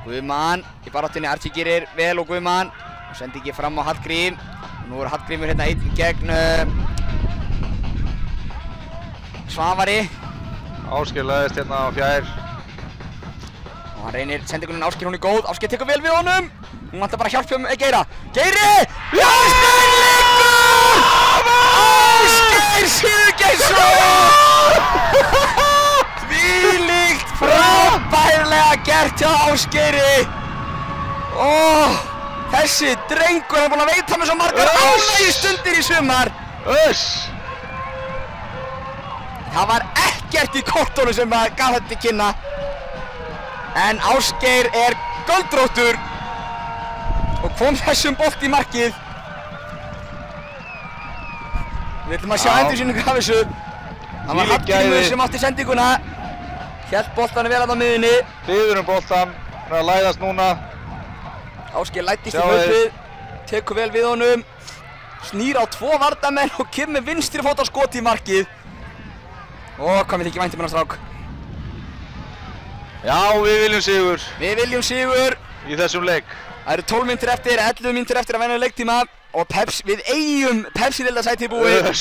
Guðmann í baráttunni, Archie gerir vel og Guðmann og sendi ekki fram á Hallgrím. Nú er Hallgrímur hérna einn gegn Svavari. Ásgeir lagðist hérna á fjær. Og hann reynir sendingunum Ásgeir, hún er góð. Ásgeir tekur vel við honum. Hún vantar bara hjálp hjá Geira. Geiri! Ásgeir liggur! Ásgeir Sigurgeirsson! Þvílíkt frábærlega gert hjá Ásgeiri. Þessi drengur er búinn að veita með svo margar ánægjustundir í sumar. Það var ekkert í kortunum sem gaf þetta til kynna. En Ásgeir er göldróttur og kom þessum bolt í markið. Við ætlum að sjá endursýningu af þessu. Það var Hallgrímur sem átti sendinguna. Hélt boltanum vel að á miðjunni. Biður boltan, hann er að læðast núna. Ásgeir læddist í hlaupið, tekur vel við honum, snýr á 2 varnarmenn og kemur með vinstri fót á skoti í markið. Hvað mér þykir vænt um hennar strák. Já, við viljum sigur. Við viljum sigur. Í þessum leik. Það eru 12 mínútur eftir, 11 mínútur eftir að venja leiktíma og við eigum Pepsi-deildarsæti í búið.